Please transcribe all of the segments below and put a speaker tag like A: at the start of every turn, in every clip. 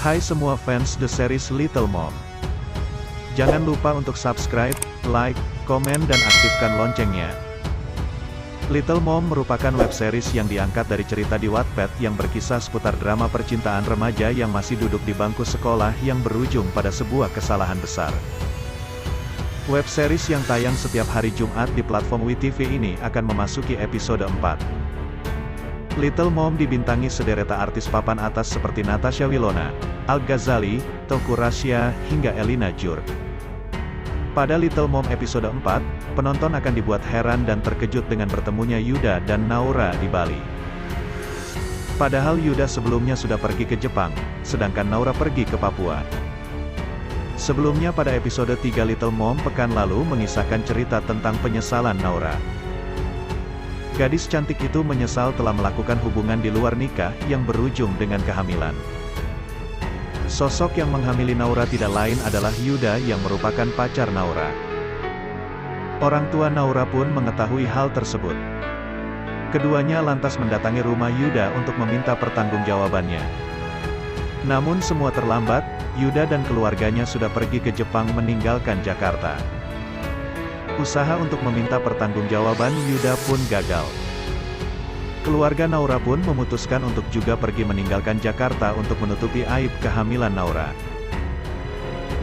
A: Hai semua fans The Series Little Mom. Jangan lupa untuk subscribe, like, komen dan aktifkan loncengnya. Little Mom merupakan web series yang diangkat dari cerita di Wattpad yang berkisah seputar drama percintaan remaja yang masih duduk di bangku sekolah yang berujung pada sebuah kesalahan besar. Web series yang tayang setiap hari Jumat di platform WeTV ini akan memasuki episode 4. Little Mom dibintangi sedereta artis papan atas seperti Natasha Wilona, Al Ghazali, Teuku Rasya, hingga Elina Djurg. Pada Little Mom episode 4, penonton akan dibuat heran dan terkejut dengan bertemunya Yuda dan Naura di Bali. Padahal Yuda sebelumnya sudah pergi ke Jepang, sedangkan Naura pergi ke Papua. Sebelumnya pada episode 3 Little Mom pekan lalu mengisahkan cerita tentang penyesalan Naura. Gadis cantik itu menyesal telah melakukan hubungan di luar nikah yang berujung dengan kehamilan. Sosok yang menghamili Naura tidak lain adalah Yuda yang merupakan pacar Naura. Orang tua Naura pun mengetahui hal tersebut. Keduanya lantas mendatangi rumah Yuda untuk meminta pertanggungjawabannya. Namun semua terlambat, Yuda dan keluarganya sudah pergi ke Jepang meninggalkan Jakarta. Usaha untuk meminta pertanggungjawaban Yuda pun gagal. Keluarga Naura pun memutuskan untuk juga pergi meninggalkan Jakarta untuk menutupi aib kehamilan Naura.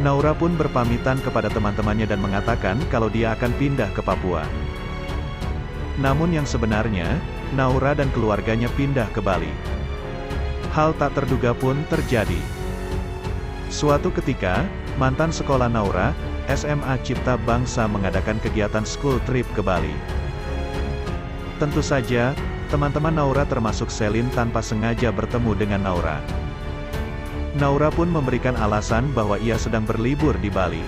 A: Naura pun berpamitan kepada teman-temannya dan mengatakan kalau dia akan pindah ke Papua. Namun yang sebenarnya, Naura dan keluarganya pindah ke Bali. Hal tak terduga pun terjadi. Suatu ketika, mantan sekolah Naura, SMA Cipta Bangsa mengadakan kegiatan school trip ke Bali. Tentu saja, teman-teman Naura termasuk Selin tanpa sengaja bertemu dengan Naura. Naura pun memberikan alasan bahwa ia sedang berlibur di Bali.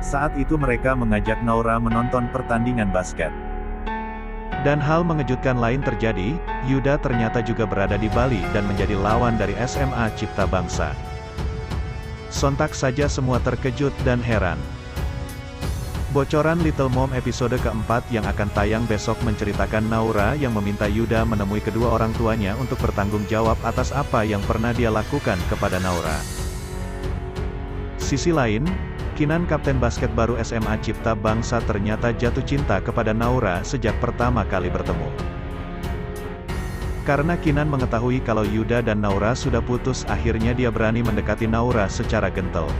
A: Saat itu mereka mengajak Naura menonton pertandingan basket. Dan hal mengejutkan lain terjadi, Yuda ternyata juga berada di Bali dan menjadi lawan dari SMA Cipta Bangsa. Sontak saja semua terkejut dan heran. Bocoran Little Mom episode keempat yang akan tayang besok menceritakan Naura yang meminta Yuda menemui kedua orang tuanya untuk bertanggung jawab atas apa yang pernah dia lakukan kepada Naura. Sisi lain, Kinan kapten basket baru SMA Cipta Bangsa ternyata jatuh cinta kepada Naura sejak pertama kali bertemu. Karena Kinan mengetahui kalau Yuda dan Naura sudah putus, akhirnya dia berani mendekati Naura secara gentle.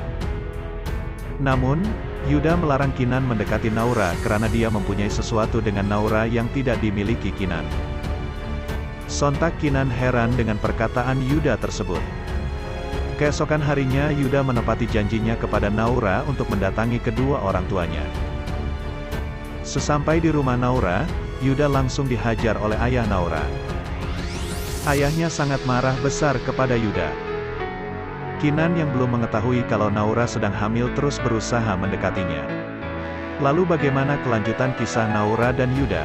A: Namun, Yuda melarang Kinan mendekati Naura karena dia mempunyai sesuatu dengan Naura yang tidak dimiliki Kinan. Sontak Kinan heran dengan perkataan Yuda tersebut. Keesokan harinya Yuda menepati janjinya kepada Naura untuk mendatangi kedua orang tuanya. Sesampai di rumah Naura, Yuda langsung dihajar oleh ayah Naura. Ayahnya sangat marah besar kepada Yuda. Kinan yang belum mengetahui kalau Naura sedang hamil terus berusaha mendekatinya. Lalu bagaimana kelanjutan kisah Naura dan Yuda?